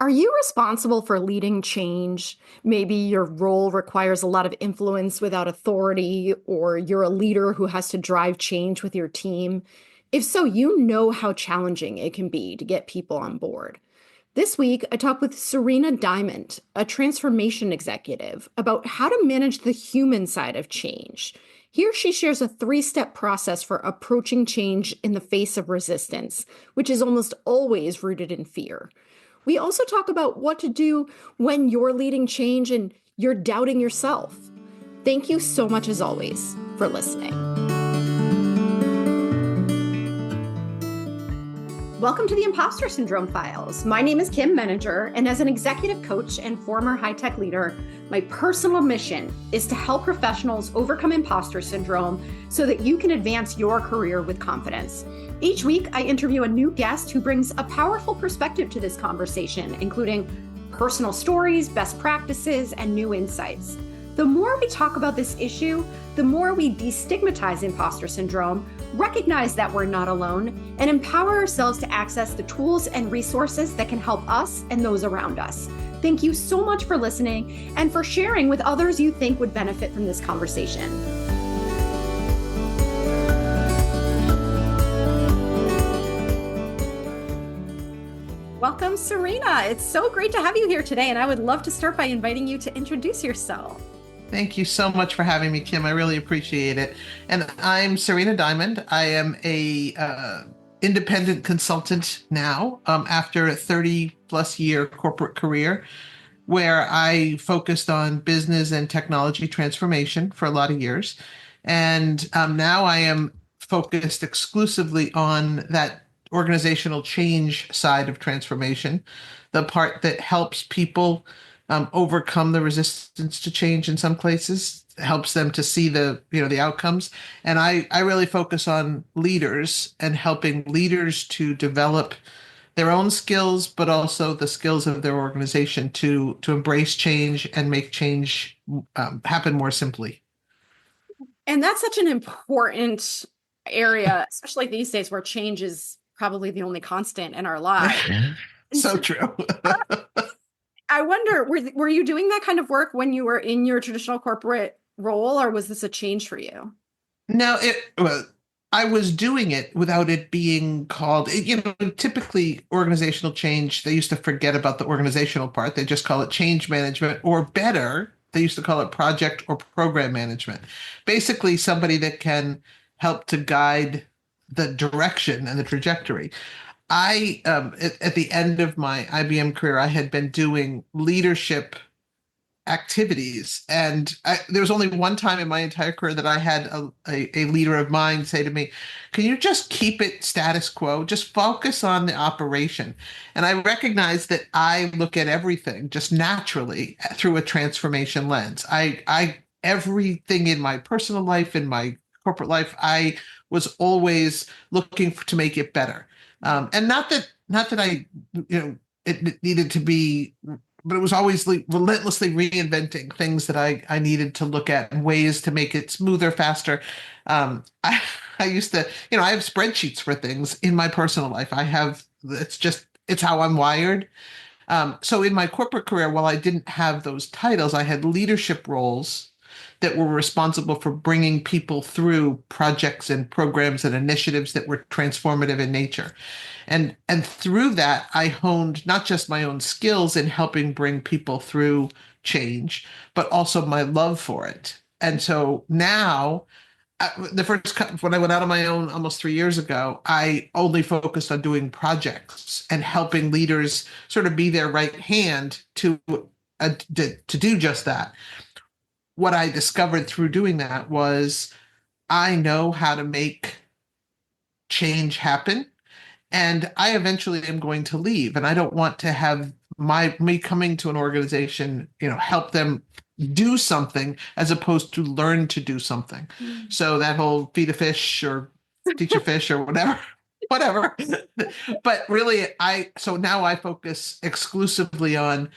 Are you responsible for leading change? Maybe your role requires a lot of influence without authority, or you're a leader who has to drive change with your team. If so, you know how challenging it can be to get people on board. This week, I talked with Sarena Diamond, a transformation executive, about how to manage the human side of change. Here, she shares a three-step process for approaching change in the face of resistance, which is almost always rooted in fear. We also talk about what to do when you're leading change and you're doubting yourself. Thank you so much, as always, for listening. Welcome to the Impostor Syndrome Files. My name is Kim Meninger, and as an executive coach and former high-tech leader, my personal mission is to help professionals overcome imposter syndrome so that you can advance your career with confidence. Each week, I interview a new guest who brings a powerful perspective to this conversation, including personal stories, best practices, and new insights. The more we talk about this issue, the more we destigmatize imposter syndrome, recognize that we're not alone, and empower ourselves to access the tools and resources that can help us and those around us. Thank you so much for listening and for sharing with others you think would benefit from this conversation. Welcome, Sarena. It's so great to have you here today, and I would love to start by inviting you to introduce yourself. Thank you so much for having me, Kim. I really appreciate it. And I'm Sarena Diamond. I am a independent consultant now after a 30 plus year corporate career where I focused on business and technology transformation for a lot of years. And now I am focused exclusively on that organizational change side of transformation, the part that helps people overcome the resistance to change in some places, helps them to see the outcomes. And I really focus on leaders and helping leaders to develop their own skills, but also the skills of their organization to embrace change and make change happen more simply. And that's such an important area, especially these days where change is probably the only constant in our lives. So true. I wonder, were you doing that kind of work when you were in your traditional corporate role, or was this a change for you? No, I was doing it without it being called, typically organizational change, they used to forget about the organizational part. They just call it change management, or better, they used to call it project or program management. Basically, somebody that can help to guide the direction and the trajectory. At the end of my IBM career, I had been doing leadership activities. And there was only one time in my entire career that I had a leader of mine say to me, can you just keep it status quo? Just focus on the operation. And I recognize that I look at everything just naturally through a transformation lens. Everything in my personal life, in my corporate life, I was always looking to make it better. And not that I, it needed to be, but it was always relentlessly reinventing things that I needed to look at and ways to make it smoother, faster. I used to, I have spreadsheets for things in my personal life. It's how I'm wired. So in my corporate career, while I didn't have those titles, I had leadership roles that were responsible for bringing people through projects and programs and initiatives that were transformative in nature. And through that, I honed not just my own skills in helping bring people through change, but also my love for it. And so now, when I went out on my own almost 3 years ago, I only focused on doing projects and helping leaders sort of be their right hand to do just that. What I discovered through doing that was I know how to make change happen, and I eventually am going to leave, and I don't want to have me coming to an organization, help them do something as opposed to learn to do something. Mm. So that whole feed a fish or teach a fish or whatever. But really, so now I focus exclusively on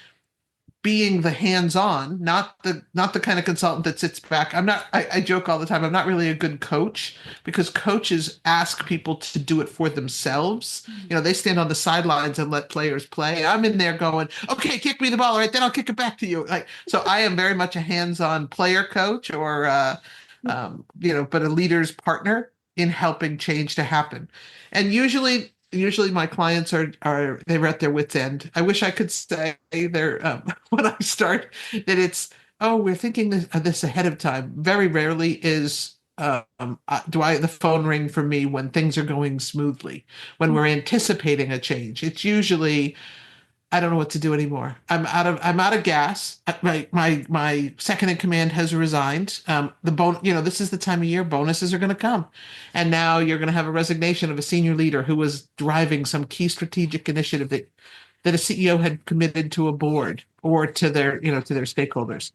being the hands-on, not the kind of consultant that sits back. I joke all the time, I'm not really a good coach because coaches ask people to do it for themselves. They stand on the sidelines and let players play. I'm in there going, okay, kick me the ball, all right, then I'll kick it back to you. So I am very much a hands-on player coach or but a leader's partner in helping change to happen. And usually my clients are they're at their wits' end. I wish I could say they're when I start that it's, oh, we're thinking this ahead of time. Very rarely is the phone ring for me when things are going smoothly, when we're anticipating a change. It's usually, I don't know what to do anymore. I'm out of gas. My second in command has resigned. This is the time of year bonuses are going to come. And now you're going to have a resignation of a senior leader who was driving some key strategic initiative that a CEO had committed to a board or to their stakeholders.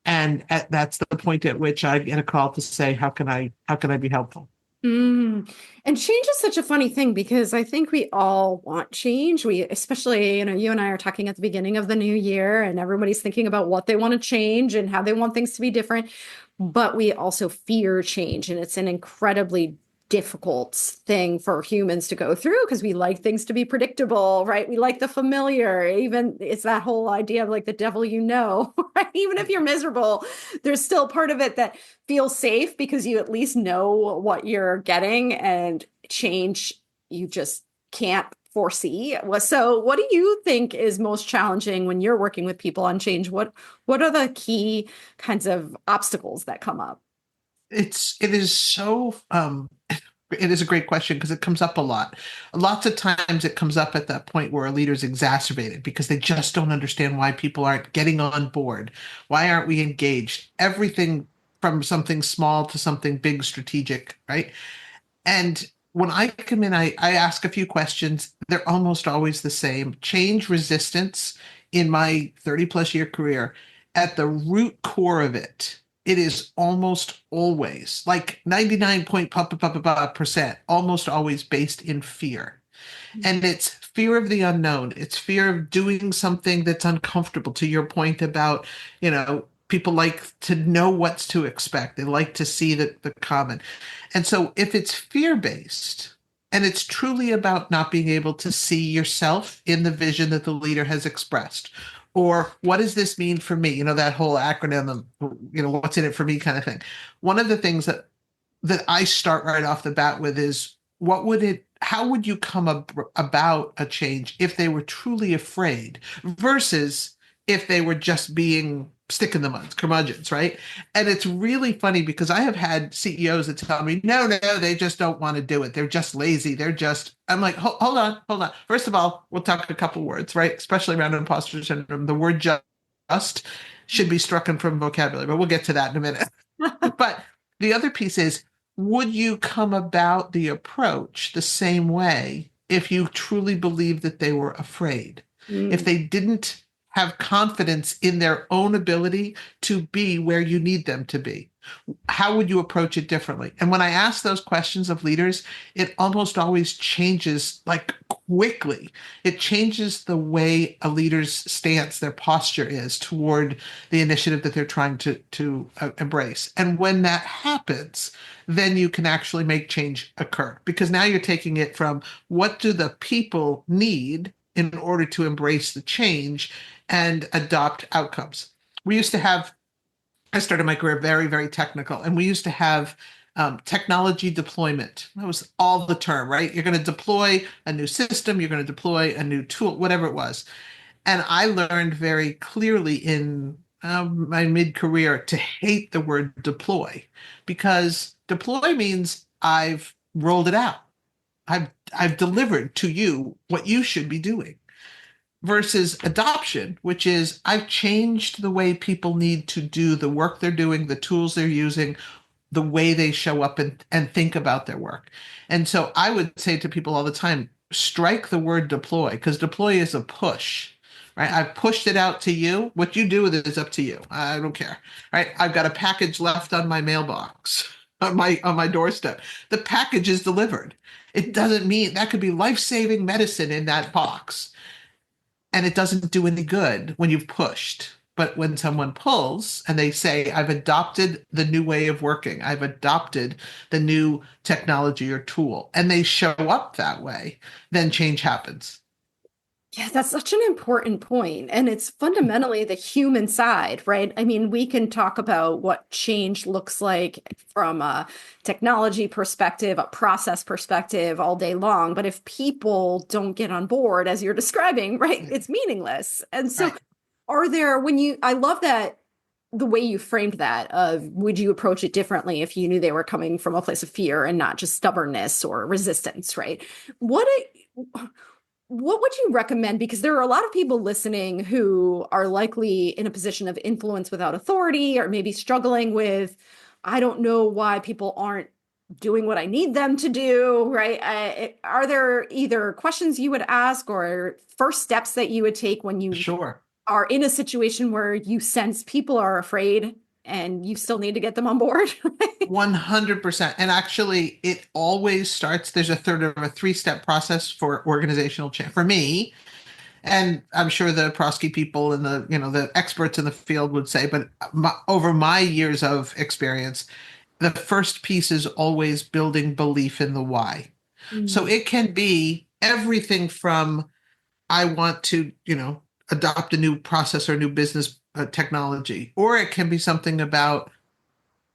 And that's the point at which I get a call to say, how can I be helpful? And change is such a funny thing because I think we all want change. Especially, you and I are talking at the beginning of the new year and everybody's thinking about what they want to change and how they want things to be different. But we also fear change, and it's an incredibly difficult thing for humans to go through because we like things to be predictable, right? We like the familiar. Even it's that whole idea of like the devil, right? Even if you're miserable, there's still part of it that feels safe because you at least know what you're getting, and change you just can't foresee. So what do you think is most challenging when you're working with people on change? What are the key kinds of obstacles that come up? It is a great question because it comes up a lot. Lots of times it comes up at that point where a leader's exacerbated because they just don't understand why people aren't getting on board. Why aren't we engaged? Everything from something small to something big strategic, right? And when I come in, I ask a few questions. They're almost always the same. Change resistance in my 30 plus year career, at the root core of it, it is almost always like 99% almost always based in fear. And it's fear of the unknown. It's fear of doing something that's uncomfortable, to your point about, people like to know what's to expect. They like to see the common. And so if it's fear-based and it's truly about not being able to see yourself in the vision that the leader has expressed, or what does this mean for me? That whole acronym of, what's in it for me kind of thing. One of the things that I start right off the bat with is how would you come about a change if they were truly afraid versus if they were just being stick in the mud, curmudgeons, right? And it's really funny because I have had CEOs that tell me, no, they just don't want to do it. They're just lazy. I'm like, hold on. First of all, we'll talk a couple words, right? Especially around imposter syndrome. The word just should be struck from vocabulary, but we'll get to that in a minute. But the other piece is, would you come about the approach the same way if you truly believed that they were afraid? If they didn't have confidence in their own ability to be where you need them to be? How would you approach it differently? And when I ask those questions of leaders, it almost always changes, like, quickly. It changes the way a leader's stance, their posture is toward the initiative that they're trying to embrace. And when that happens, then you can actually make change occur, because now you're taking it from what do the people need in order to embrace the change and adopt outcomes. I started my career very, very technical, and we used to have technology deployment. That was all the term, right? You're going to deploy a new system, you're going to deploy a new tool, whatever it was. And I learned very clearly in my mid-career to hate the word deploy, because deploy means I've rolled it out. I've delivered to you what you should be doing, versus adoption, which is I've changed the way people need to do the work they're doing, the tools they're using, the way they show up and think about their work. And so I would say to people all the time, strike the word deploy, because deploy is a push, right? I've pushed it out to you. What you do with it is up to you. I don't care, right? I've got a package left on my mailbox, on my doorstep. The package is delivered. It doesn't mean that could be life-saving medicine in that box. and it doesn't do any good when you've pushed. But when someone pulls and they say, I've adopted the new way of working, I've adopted the new technology or tool, and they show up that way, then change happens. Yeah, that's such an important point. And it's fundamentally the human side, right? I mean, we can talk about what change looks like from a technology perspective, a process perspective all day long. But if people don't get on board, as you're describing, right, it's meaningless. And so, Right. are there, I love that the way you framed that of would you approach it differently if you knew they were coming from a place of fear and not just stubbornness or resistance, right? What what would you recommend? Because there are a lot of people listening who are likely in a position of influence without authority, or maybe struggling with, I don't know why people aren't doing what I need them to do, right? Are there either questions you would ask or first steps that you would take when you Sure. are in a situation where you sense people are afraid and you still need to get them on board? 100%. And actually, it always starts, there's a third of a three-step process for organizational change. For me, and I'm sure the Prosky people and the experts in the field would say, but over my years of experience, the first piece is always building belief in the why. So Mm. it can be everything from I want to, adopt a new process or new business technology, or it can be something about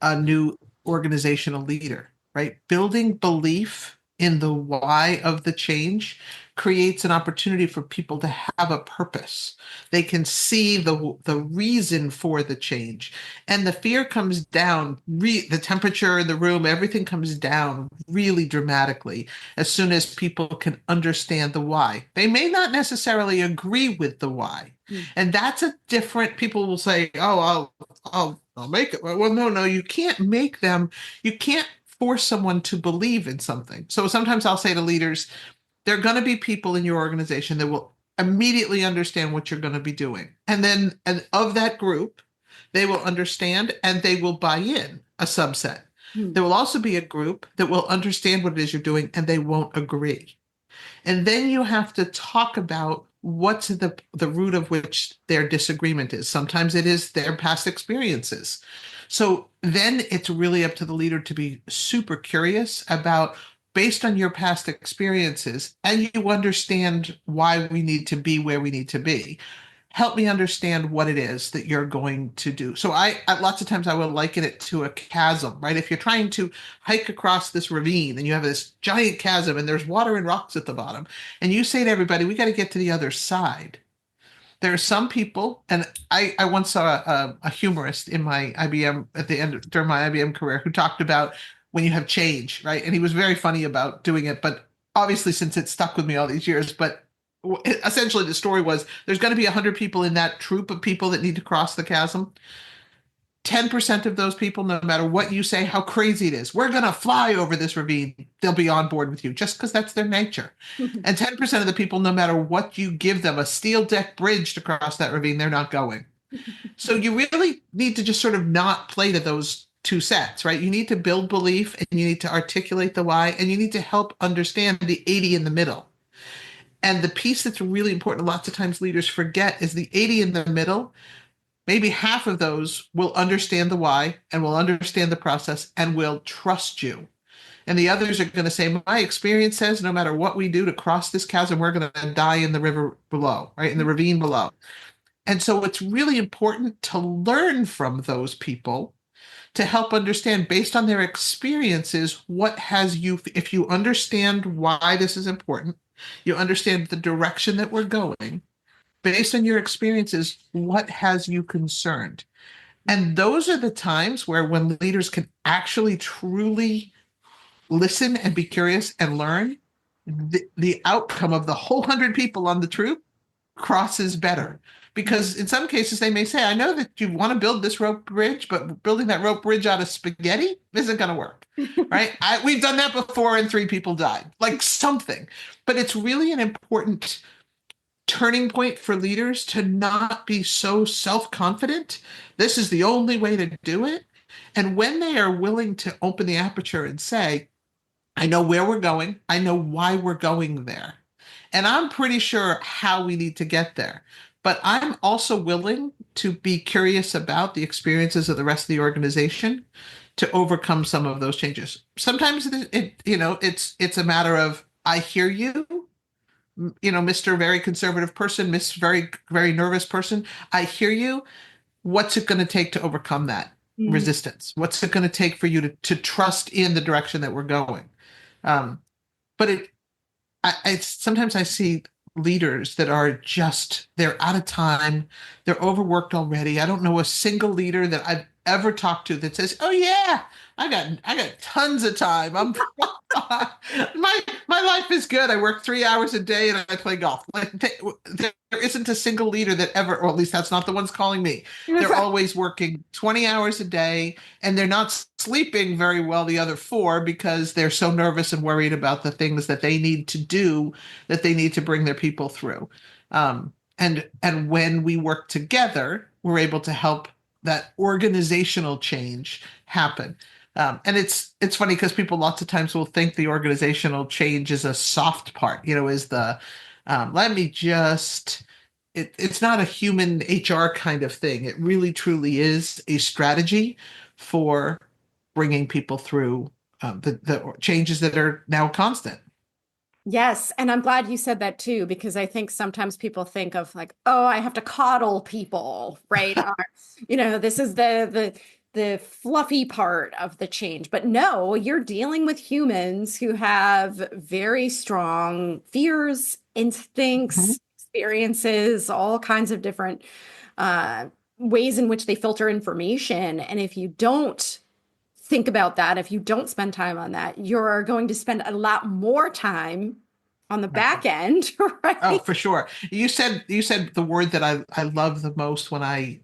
a new organizational leader, right? Building belief in the why of the change creates an opportunity for people to have a purpose. They can see the reason for the change. And the fear comes down, the temperature in the room, everything comes down really dramatically as soon as people can understand the why. They may not necessarily agree with the why. Mm. And that's a different, people will say, oh, I'll make it. Well, no, you can't make them. You can't force someone to believe in something. So sometimes I'll say to leaders, there are going to be people in your organization that will immediately understand what you're going to be doing. And of that group, they will understand and they will buy in a subset. Mm. There will also be a group that will understand what it is you're doing and they won't agree. And then you have to talk about what's the root of which their disagreement is. Sometimes it is their past experiences. So then it's really up to the leader to be super curious about, based on your past experiences, and you understand why we need to be where we need to be. Help me understand what it is that you're going to do. So lots of times I will liken it to a chasm, right? If you're trying to hike across this ravine and you have this giant chasm and there's water and rocks at the bottom, and you say to everybody, we got to get to the other side. There are some people, and I once saw a humorist in my IBM at the end during my IBM career who talked about when you have change, right? And he was very funny about doing it, but obviously since it stuck with me all these years, but essentially the story was there's going to be 100 people in that troop of people that need to cross the chasm. 10% of those people, no matter what you say, how crazy it is, we're going to fly over this ravine, they'll be on board with you just because that's their nature. And 10% of the people, no matter what you give them, a steel deck bridge to cross that ravine, they're not going. So you really need to just sort of not play to those two sets, right? You need to build belief and you need to articulate the why, and you need to help understand the 80 in the middle. And the piece that's really important, lots of times leaders forget, is the 80 in the middle. Maybe half of those will understand the why and will understand the process and will trust you. And the others are going to say, my experience says no matter what we do to cross this chasm, we're going to die in the river below, right? In the ravine below. And so it's really important to learn from those people to help understand, based on their experiences, what has you, if you understand why this is important, you understand the direction that we're going, based on your experiences, what has you concerned? And those are the times where when leaders can actually truly listen and be curious and learn, the outcome of the whole 100 people on the troop crosses better. Because in some cases they may say, I know that you want to build this rope bridge, but building that rope bridge out of spaghetti isn't going to work, right? We've done that before and 3 people died, like something. But it's really an important turning point for leaders to not be so self-confident. This is the only way to do it. And when they are willing to open the aperture and say, I know where we're going, I know why we're going there. And I'm pretty sure how we need to get there. But I'm also willing to be curious about the experiences of the rest of the organization to overcome some of those changes. Sometimes it's a matter of I hear you, Mr. Very conservative person, Miss Very very nervous person. I hear you. What's it going to take to overcome that Mm. resistance? What's it going to take for you to trust in the direction that we're going? Um, but I sometimes I see leaders that are just they're out of time, they're overworked already. I don't know a single leader that I've ever talked to that says, "Oh yeah, I got tons of time. I'm my life is good. I work 3 hours a day and I play golf." Like there isn't a single leader that ever, or at least that's not the ones calling me. They're always working 20 hours a day and they're not sleeping very well the other four because they're so nervous and worried about the things that they need to do, that they need to bring their people through. And when we work together, we're able to help that organizational change happen. And it's funny because people lots of times will think the organizational change is a soft part, is the let me just it's not a human HR kind of thing. It really truly is a strategy for bringing people through the changes that are now constant. Yes, and I'm glad you said that too, because I think sometimes people think of like, oh, I have to coddle people, right? Or, this is the fluffy part of the change. But no, you're dealing with humans who have very strong fears, Mhm. instincts, experiences, all kinds of different uh, ways in which they filter information. And if you don't think about that, if you don't spend time on that, you're going to spend a lot more time on the back end, Oh, right? for sure. You said the word that I love the most when I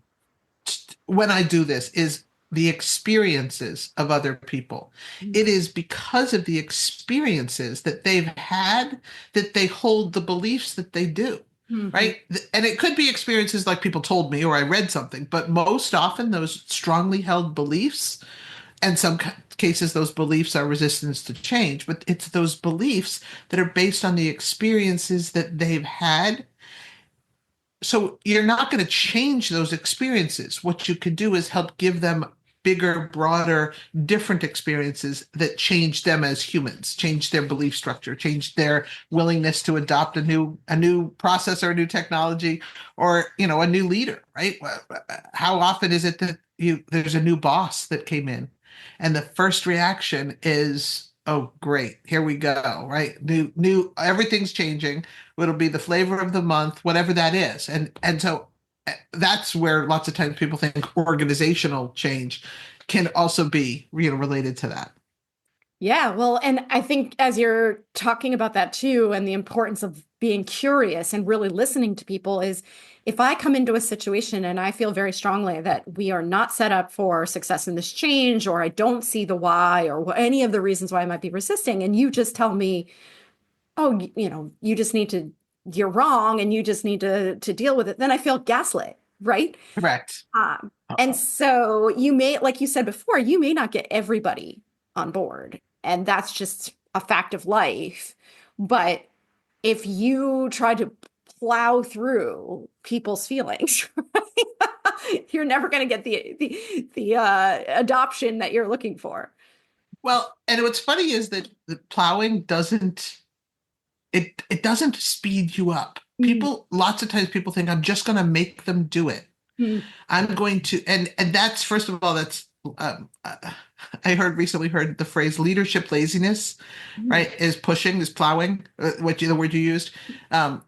do this is the experiences of other people. It is because of the experiences that they've had that they hold the beliefs that they do, Mhm. right? And it could be experiences like people told me or I read something, but most often those strongly held beliefs, and some cases those beliefs are resistance to change, but it's those beliefs that are based on the experiences that they've had. So you're not going to change those experiences. What you can do is help give them bigger, broader, different experiences that change them as humans, change their belief structure, change their willingness to adopt a new process or a new technology, or a new leader, right? How often is it that there's a new boss that came in and the first reaction is, oh great, here we go, right? New everything's changing. It'll be the flavor of the month, whatever that is. And so that's where lots of times people think organizational change can also be, related to that. Yeah, well, and I think as you're talking about that too, and the importance of being curious and really listening to people is if I come into a situation and I feel very strongly that we are not set up for success in this change, or I don't see the why or any of the reasons why I might be resisting, and you just tell me, oh, you just need to, you're wrong and you just need to deal with it, then I feel gaslit, right? Correct. And so you may, like you said before, you may not get everybody on board, and that's just a fact of life. But if you try to plow through people's feelings, you're never going to get the adoption that you're looking for. Well, and what's funny is that the plowing doesn't speed you up. Mm. Lots of times people think I'm just going to make them do it. Mm. I'm going to, and that's first of all, that's I recently heard the phrase leadership laziness, Mm. right? Is plowing, the word you used. Um,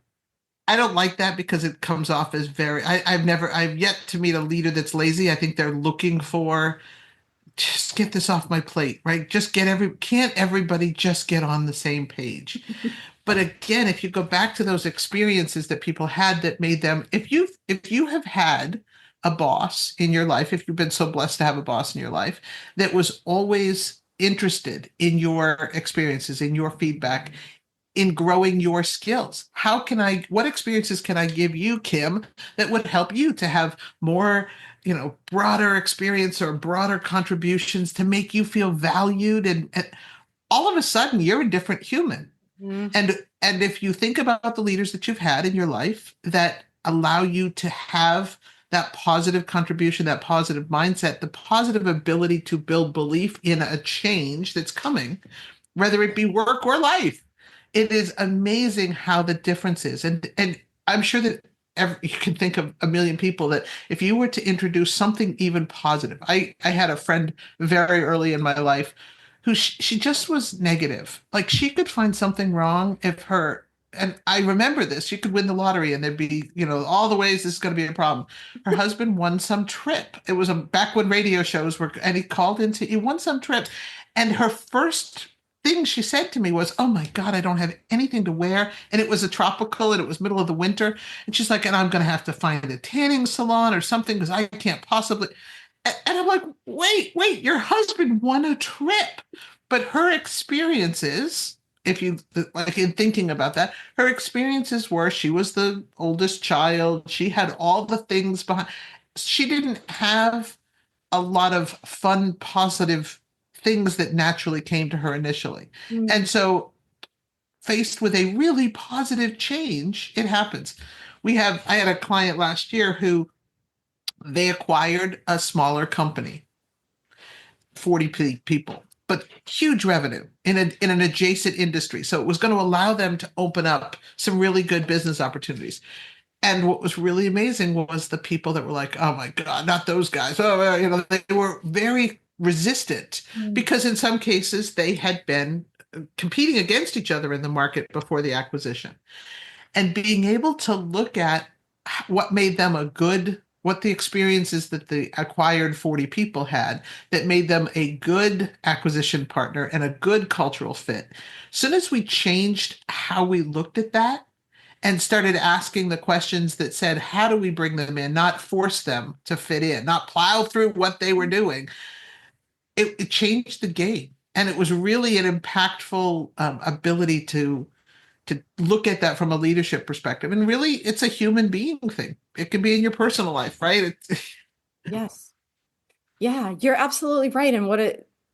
I don't like that because it comes off as I've yet to meet a leader that's lazy. I think they're looking for just get this off my plate, right? Can't everybody just get on the same page? But again, if you go back to those experiences that people had that made them, if you have had a boss in your life, if you've been so blessed to have a boss in your life that was always interested in your experiences, in your feedback, in growing your skills, what experiences can I give you, Kim, that would help you to have more, broader experience or broader contributions to make you feel valued and all of a sudden you're a different human. Mm. And if you think about the leaders that you've had in your life that allow you to have that positive contribution, that positive mindset, the positive ability to build belief in a change that's coming, whether it be work or life, it is amazing how the difference is. And I'm sure that you can think of a million people that if you were to introduce something even positive, I had a friend very early in my life who she just was negative. Like she could find something wrong if her, and I remember this, you could win the lottery and there'd be, all the ways this is going to be a problem. Her husband won some trip. It was back when radio shows were, and he called into, he won some trip. And her first thing she said to me was, "Oh my God, I don't have anything to wear." And it was a tropical and it was middle of the winter. And she's like, "And I'm going to have to find a tanning salon or something because I can't possibly." And I'm like, wait, your husband won a trip. But her experiences, if you like in thinking about that, her experiences were she was the oldest child. She had all the things behind. She didn't have a lot of fun, positive things that naturally came to her initially. Mm. And so, faced with a really positive change, it happens. I had a client last year who they acquired a smaller company, 40 people, but huge revenue in an adjacent industry. So it was going to allow them to open up some really good business opportunities. And what was really amazing was the people that were like, "Oh my God, not those guys." Oh, they were very resistant Mm. because in some cases they had been competing against each other in the market before the acquisition. And being able to look at what made them what the experiences that the acquired 40 people had that made them a good acquisition partner and a good cultural fit. As soon as we changed how we looked at that and started asking the questions that said, how do we bring them in, not force them to fit in, not plow through what they were doing, it changed the game. And it was really an impactful ability to look at that from a leadership perspective. And really, it's a human being thing. It can be in your personal life, right? Yes. Yeah, you're absolutely right. And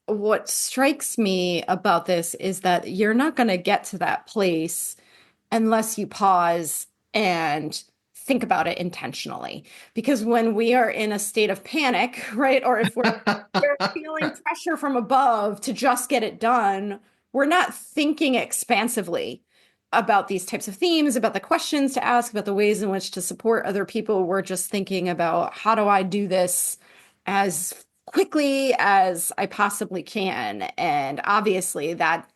what strikes me about this is that you're not going to get to that place unless you pause and think about it intentionally. Because when we are in a state of panic, right, or if we're feeling pressure from above to just get it done, we're not thinking expansively about these types of themes, about the questions to ask, about the ways in which to support other people. We're just thinking about how do I do this as quickly as I possibly can. And obviously that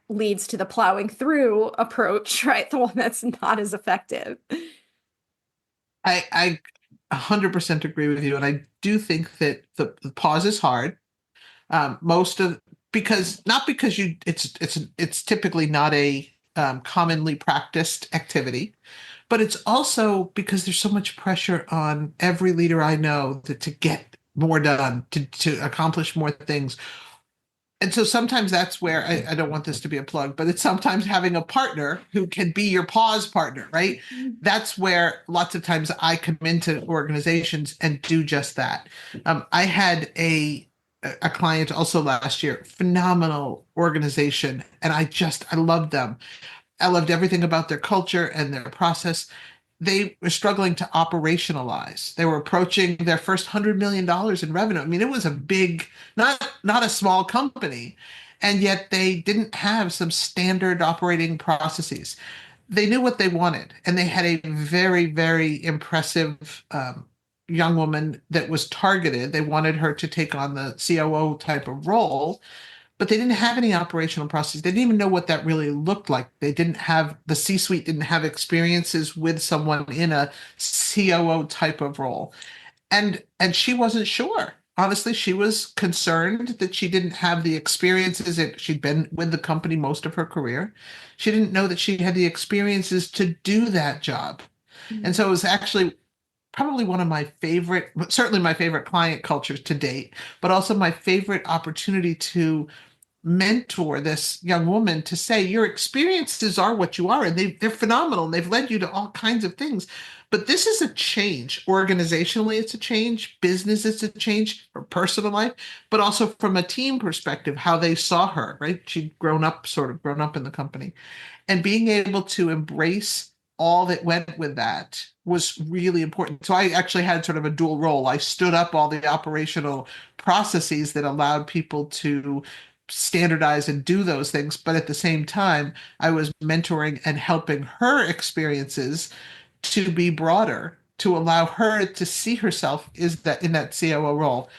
leads to the plowing through approach, right? The one that's not as effective. I 100% agree with you. And I do think that the pause is hard. Most of because not because it's typically not a commonly practiced activity, but it's also because there's so much pressure on every leader I know to get more done, to accomplish more things. And so sometimes that's where I don't want this to be a plug, but it's sometimes having a partner who can be your pause partner, right? That's where lots of times I come into organizations and do just that. I had a client also last year, phenomenal organization, and I loved them. I loved everything about their culture and their process. They were struggling to operationalize. They were approaching their first $100 million in revenue. I mean, it was a big, not a small company, and yet they didn't have some standard operating processes. They knew what they wanted, and they had a very, very impressive young woman that was targeted. They wanted her to take on the COO type of role, but they didn't have any operational processes. They didn't even know what that really looked like. They didn't have the C-suite didn't have experiences with someone in a COO type of role. And she wasn't sure. Honestly, she was concerned that she didn't have the experiences that she'd been with the company most of her career. She didn't know that she had the experiences to do that job. And so it was actually probably one of my favorite, certainly my favorite client cultures to date, but also my favorite opportunity to mentor this young woman to say, your experiences are what you are, and they're phenomenal, and they've led you to all kinds of things. But this is a change. Organizationally, it's a change. Business, it's a change. For personal life, but also from a team perspective, how they saw her, right? She'd sort of grown up in the company. And being able to embrace all that went with that was really important. So I actually had sort of a dual role. I stood up all the operational processes that allowed people to standardize and do those things. But at the same time, I was mentoring and helping her experiences to be broader, to allow her to see herself is that in that COO role.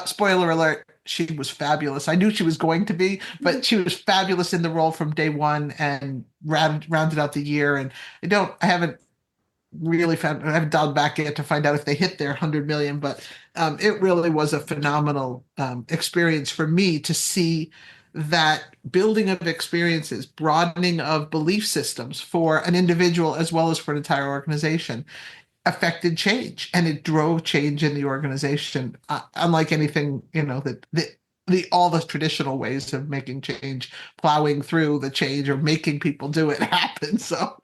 Spoiler alert, she was fabulous. I knew she was going to be, but she was fabulous in the role from day one and rounded out the year. And I haven't I haven't dialed back yet to find out if they hit their 100 million, but it really was a phenomenal experience for me to see that building of experiences, broadening of belief systems for an individual as well as for an entire organization affected change, and it drove change in the organization, unlike anything, that all the traditional ways of making change, plowing through the change or making people do it happen. So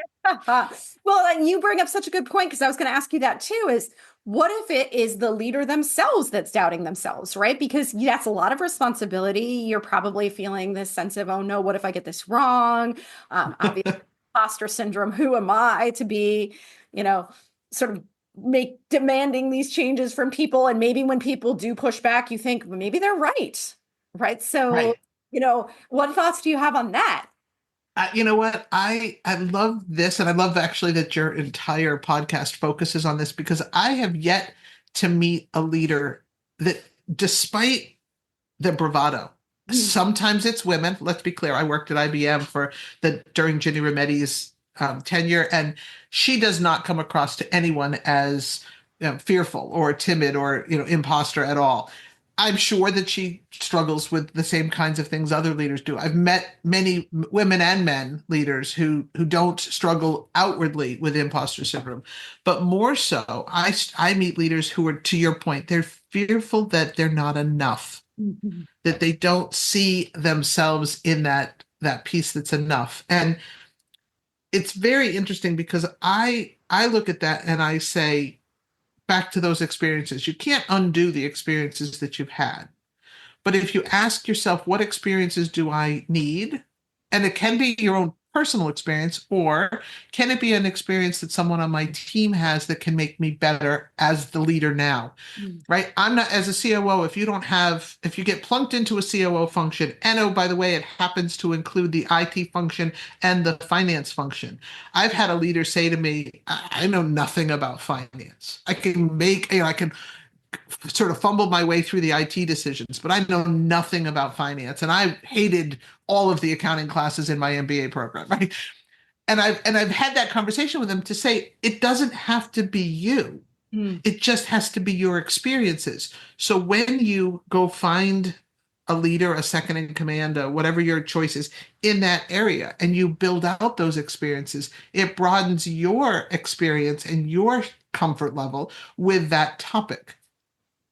well, and you bring up such a good point, because I was going to ask you that too, is what if it is the leader themselves that's doubting themselves, right? Because that's a lot of responsibility. You're probably feeling this sense of, oh no, what if I get this wrong? Obviously, imposter syndrome. Who am I to be, sort of demanding these changes from people? And maybe when people do push back, you think, well, maybe they're right? So, right. What thoughts do you have on that? You know what? I love this, and I love actually that your entire podcast focuses on this, because I have yet to meet a leader that, despite the bravado, sometimes it's women. Let's be clear. I worked at IBM during Ginny Rometty's tenure, and she does not come across to anyone as fearful or timid or imposter at all. I'm sure that she struggles with the same kinds of things other leaders do. I've met many women and men leaders who don't struggle outwardly with imposter syndrome, but more so, I meet leaders who are, to your point, they're fearful that they're not enough, that they don't see themselves in that piece that's enough. And it's very interesting, because I look at that and I say, back to those experiences. You can't undo the experiences that you've had. But if you ask yourself, what experiences do I need? And it can be your own personal experience, or can it be an experience that someone on my team has that can make me better as the leader now? Right? I'm not, as a COO, if you get plunked into a COO function, and oh, by the way, it happens to include the IT function and the finance function. I've had a leader say to me, I know nothing about finance. I can sort of fumble my way through the IT decisions, but I know nothing about finance. And I hated all of the accounting classes in my MBA program, right? And I've had that conversation with them to say, it doesn't have to be you. It just has to be your experiences. So when you go find a leader, a second in command, whatever your choice is in that area, and you build out those experiences, it broadens your experience and your comfort level with that topic.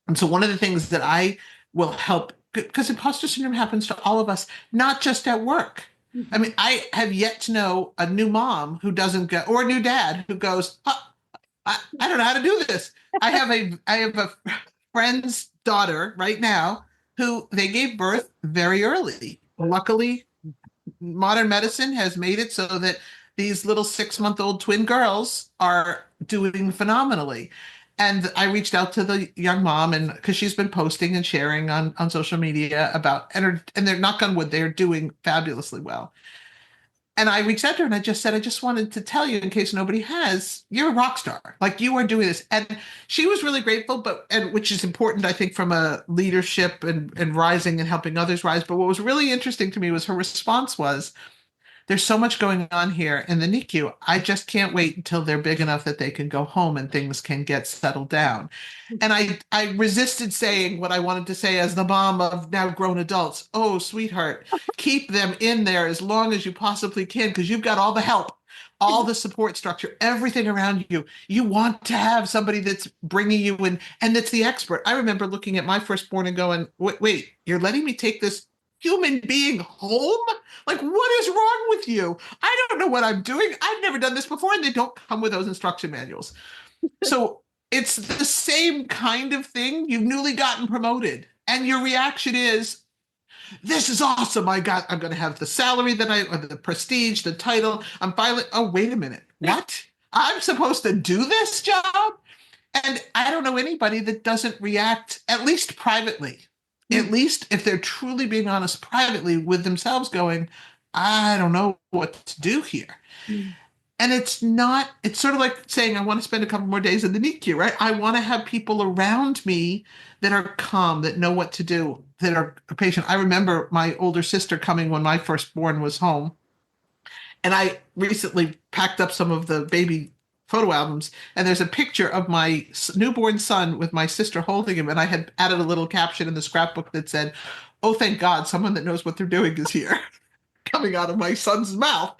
And so one of the things that I will help, because imposter syndrome happens to all of us, not just at work. I mean, I have yet to know a new mom who doesn't go, or a new dad who goes, oh, I don't know how to do this. I have a friend's daughter right now who they gave birth very early. Luckily, modern medicine has made it so that these little 6-month-old twin girls are doing phenomenally. And I reached out to the young mom, and because she's been posting and sharing on social media about, and they're, knock on wood, they're doing fabulously well. And I reached out to her and I just said, I just wanted to tell you, in case nobody has, you're a rock star. Like, you are doing this. And she was really grateful, and which is important, I think, from a leadership and rising and helping others rise. But what was really interesting to me was her response was, there's so much going on here in the NICU. I just can't wait until they're big enough that they can go home and things can get settled down. And I resisted saying what I wanted to say as the mom of now grown adults. Oh, sweetheart, keep them in there as long as you possibly can, because you've got all the help, all the support structure, everything around you. You want to have somebody that's bringing you in and that's the expert. I remember looking at my firstborn and going, wait, you're letting me take this human being home? Like, what is wrong with you? I don't know what I'm doing. I've never done this before, and they don't come with those instruction manuals. So it's the same kind of thing. You've newly gotten promoted, and your reaction is, this is awesome. I'm going to have the salary the prestige, the title. I'm finally, oh, wait a minute. What? I'm supposed to do this job? And I don't know anybody that doesn't react, at least privately, at least if they're truly being honest privately with themselves, going, I don't know what to do here. And it's sort of like saying, I want to spend a couple more days in the NICU, right? I want to have people around me that are calm, that know what to do, that are patient. I remember my older sister coming when my firstborn was home. And I recently packed up some of the baby photo albums, and there's a picture of my newborn son with my sister holding him. And I had added a little caption in the scrapbook that said, oh, thank God, someone that knows what they're doing is here, coming out of my son's mouth.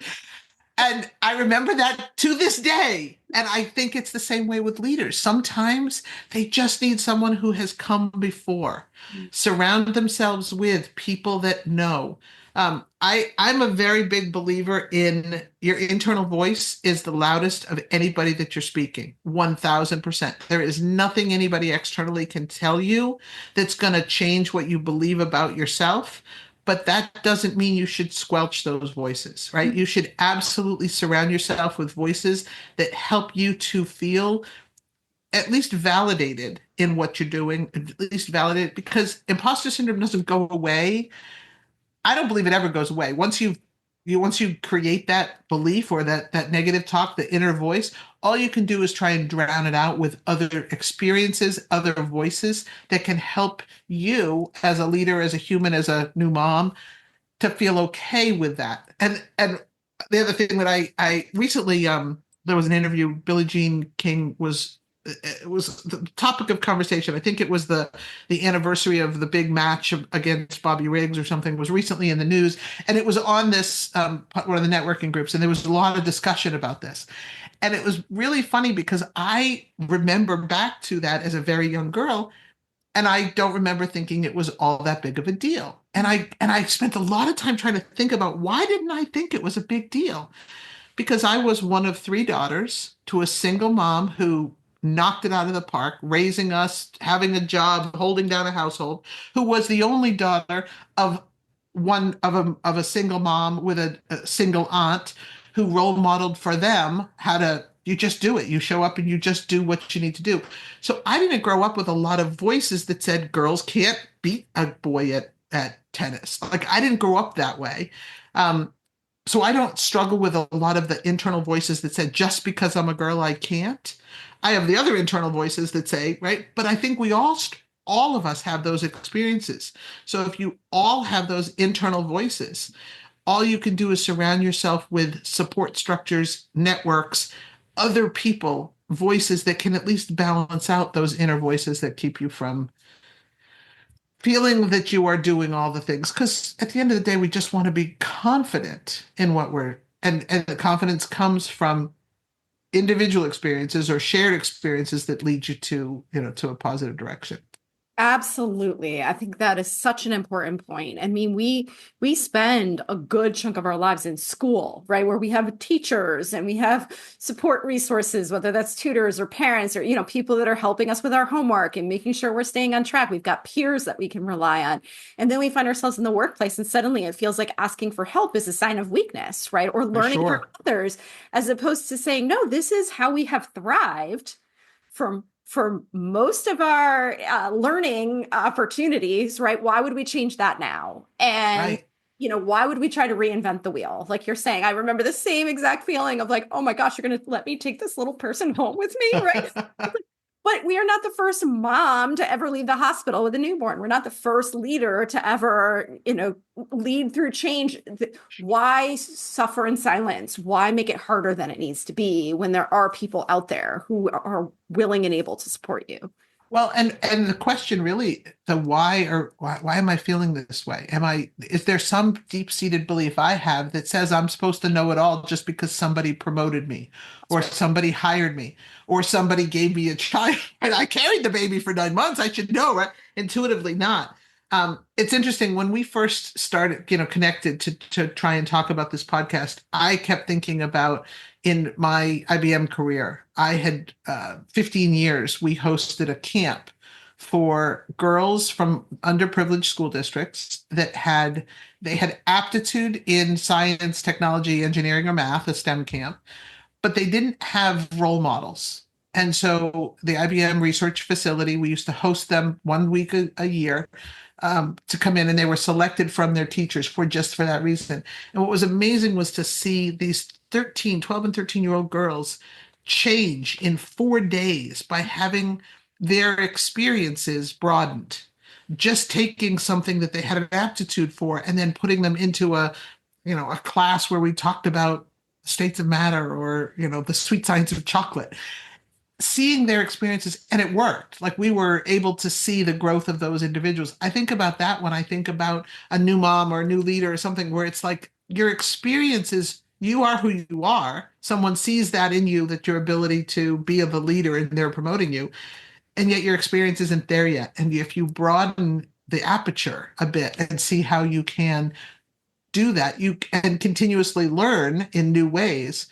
And I remember that to this day. And I think it's the same way with leaders. Sometimes they just need someone who has come before. Surround themselves with people that know. I'm a very big believer in your internal voice is the loudest of anybody that you're speaking, 1000%. There is nothing anybody externally can tell you that's going to change what you believe about yourself. But that doesn't mean you should squelch those voices, right? You should absolutely surround yourself with voices that help you to feel at least validated in what you're doing, at least validated, because imposter syndrome doesn't go away. I don't believe it ever goes away. Once you create that belief or that negative talk, the inner voice, all you can do is try and drown it out with other experiences, other voices that can help you as a leader, as a human, as a new mom, to feel okay with that. And the other thing that I recently there was an interview. Billie Jean King was it was the topic of conversation. I think it was the anniversary of the big match against Bobby Riggs or something was recently in the news. And it was on this, one of the networking groups. And there was a lot of discussion about this. And it was really funny because I remember back to that as a very young girl. And I don't remember thinking it was all that big of a deal. And I spent a lot of time trying to think about why didn't I think it was a big deal? Because I was one of 3 daughters to a single mom who knocked it out of the park, raising us, having a job, holding down a household, who was the only daughter of a single mom with a single aunt who role modeled for them how to, you just do it. You show up and you just do what you need to do. So I didn't grow up with a lot of voices that said girls can't beat a boy at tennis. Like I didn't grow up that way. So I don't struggle with a lot of the internal voices that said, just because I'm a girl, I can't. I have the other internal voices that say, right, but I think we all of us have those experiences. So if you all have those internal voices, all you can do is surround yourself with support structures, networks, other people, voices that can at least balance out those inner voices that keep you from feeling that you are doing all the things. Because at the end of the day, we just want to be confident in what and the confidence comes from individual experiences or shared experiences that lead you to a positive direction. Absolutely. I think that is such an important point. I mean, we spend a good chunk of our lives in school, right? Where we have teachers and we have support resources, whether that's tutors or parents or, people that are helping us with our homework and making sure we're staying on track. We've got peers that we can rely on. And then we find ourselves in the workplace and suddenly it feels like asking for help is a sign of weakness, right? Or learning from others, as opposed to saying, no, this is how we have thrived for most of our learning opportunities, right? Why would we change that now? And, why would we try to reinvent the wheel? Like you're saying, I remember the same exact feeling of like, oh my gosh, you're going to let me take this little person home with me, right? But we are not the first mom to ever leave the hospital with a newborn. We're not the first leader to ever, lead through change. Why suffer in silence? Why make it harder than it needs to be when there are people out there who are willing and able to support you? Well, and the question really, the why am I feeling this way? Is there some deep-seated belief I have that says I'm supposed to know it all just because somebody promoted me or somebody hired me or somebody gave me a child and I carried the baby for 9 months? I should know, right? Intuitively not. It's interesting when we first started, connected to try and talk about this podcast. I kept thinking about in my IBM career, I had 15 years. We hosted a camp for girls from underprivileged school districts they had aptitude in science, technology, engineering, or math, a STEM camp, but they didn't have role models. And so the IBM research facility, we used to host them 1 week a year to come in, and they were selected from their teachers for that reason. And what was amazing was to see these 12 and 13-year-old girls change in 4 days by having their experiences broadened. Just taking something that they had an aptitude for and then putting them into a class where we talked about states of matter or, the sweet science of chocolate, seeing their experiences, and it worked. Like, we were able to see the growth of those individuals. I think about that when I think about a new mom or a new leader or something, where it's like your experiences, you are who you are. Someone sees that in you, that your ability to be of a leader, and they're promoting you, and yet your experience isn't there yet. And if you broaden the aperture a bit and see how you can do that, you can continuously learn in new ways.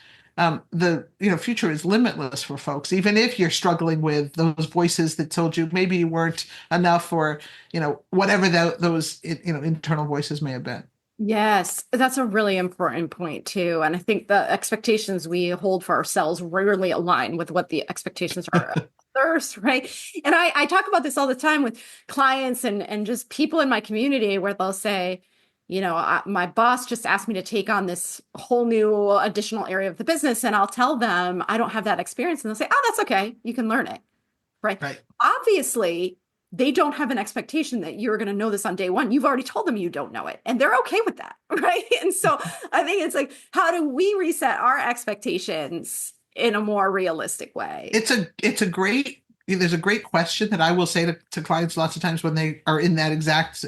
The future is limitless for folks, even if you're struggling with those voices that told you maybe you weren't enough, or whatever those internal voices may have been. Yes, that's a really important point too. And I think the expectations we hold for ourselves rarely align with what the expectations are of others, right? And I talk about this all the time with clients and just people in my community, where they'll say, my boss just asked me to take on this whole new additional area of the business. And I'll tell them I don't have that experience. And they'll say, oh, that's okay. You can learn it. Right. Obviously, they don't have an expectation that you're going to know this on day one. You've already told them you don't know it, and they're okay with that. Right. And so I think it's like, how do we reset our expectations in a more realistic way? There's a great question that I will say to clients lots of times when they are in that exact,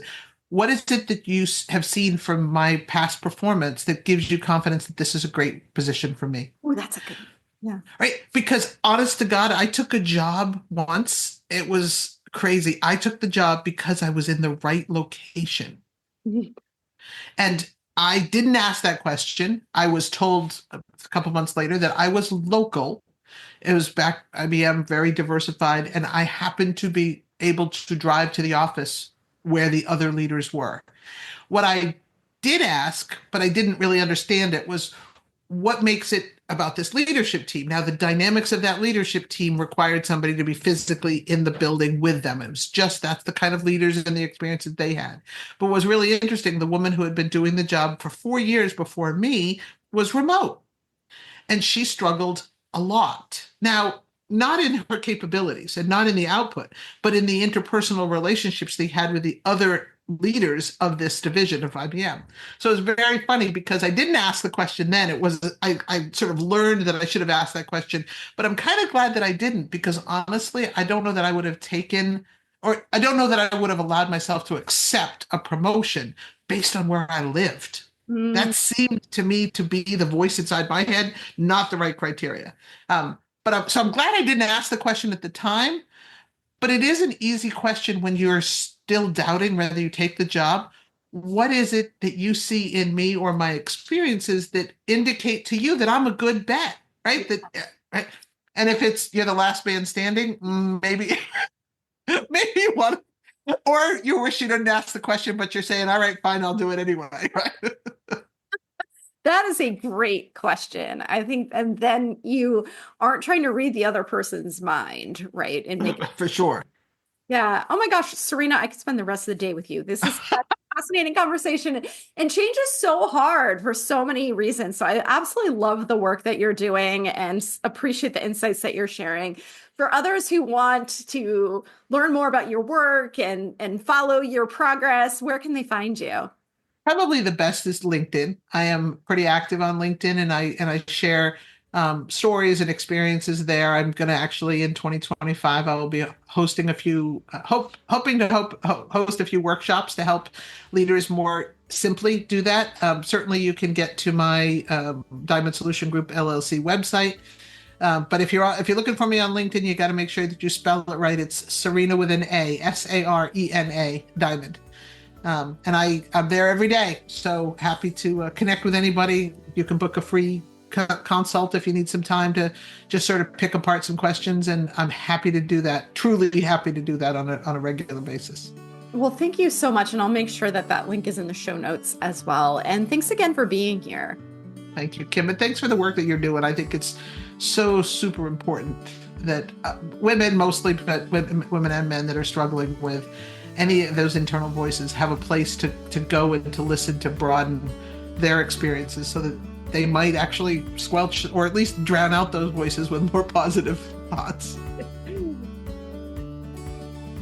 what is it that you have seen from my past performance that gives you confidence that this is a great position for me? Oh, that's a good one. Yeah. Right. Because honest to God, I took a job once. It was crazy. I took the job because I was in the right location. Mm-hmm. And I didn't ask that question. I was told a couple months later that I was local. It was back IBM, very diversified, and I happened to be able to drive to the office where the other leaders were. What I did ask, but I didn't really understand it, was what makes it about this leadership team? Now, the dynamics of that leadership team required somebody to be physically in the building with them. It was just, that's the kind of leaders and the experience that they had. But what was really interesting, the woman who had been doing the job for 4 years before me was remote. And she struggled a lot. Now, not in her capabilities and not in the output, but in the interpersonal relationships they had with the other leaders of this division of IBM. So it was very funny because I didn't ask the question then. I sort of learned that I should have asked that question, but I'm kind of glad that I didn't, because honestly, I don't know that I would have taken, or I don't know that I would have allowed myself to accept a promotion based on where I lived. That seemed to me to be the voice inside my head, not the right criteria. So I'm glad I didn't ask the question at the time, but it is an easy question when you're still doubting whether you take the job. What is it that you see in me or my experiences that indicate to you that I'm a good bet, right? Right? And if you're the last man standing, maybe you want, or you wish you didn't ask the question, but you're saying, all right, fine, I'll do it anyway, right? That is a great question. I think, and then you aren't trying to read the other person's mind, right? And make it for sure. Yeah. Oh my gosh, Sarena, I could spend the rest of the day with you. This is a fascinating conversation, and change is so hard for so many reasons. So I absolutely love the work that you're doing and appreciate the insights that you're sharing. For others who want to learn more about your work and follow your progress, where can they find you? Probably the best is LinkedIn. I am pretty active on LinkedIn, and I share stories and experiences there. I'm going to actually, in 2025, I will be hosting a few, hoping to host a few workshops to help leaders more simply do that. Certainly, you can get to my Diamond Solution Group LLC website. But if you're looking for me on LinkedIn, you got to make sure that you spell it right. It's Sarena with an A, Sarena Diamond. And I'm there every day. So happy to connect with anybody. You can book a free consult if you need some time to just sort of pick apart some questions. And I'm happy to do that, truly happy to do that on a regular basis. Well, thank you so much. And I'll make sure that link is in the show notes as well. And thanks again for being here. Thank you, Kim. And thanks for the work that you're doing. I think it's so super important that women mostly, but women and men that are struggling with any of those internal voices have a place to go and to listen, to broaden their experiences so that they might actually squelch or at least drown out those voices with more positive thoughts.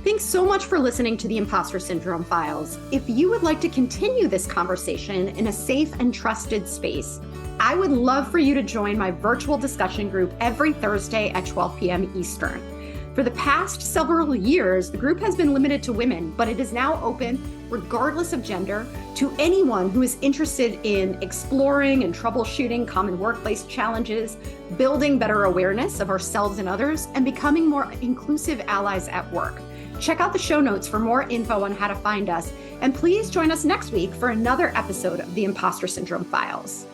Thanks so much for listening to the Impostor Syndrome Files. If you would like to continue this conversation in a safe and trusted space, I would love for you to join my virtual discussion group every Thursday at 12 p.m. Eastern. For the past several years, the group has been limited to women, but it is now open, regardless of gender, to anyone who is interested in exploring and troubleshooting common workplace challenges, building better awareness of ourselves and others, and becoming more inclusive allies at work. Check out the show notes for more info on how to find us, and please join us next week for another episode of the Impostor Syndrome Files.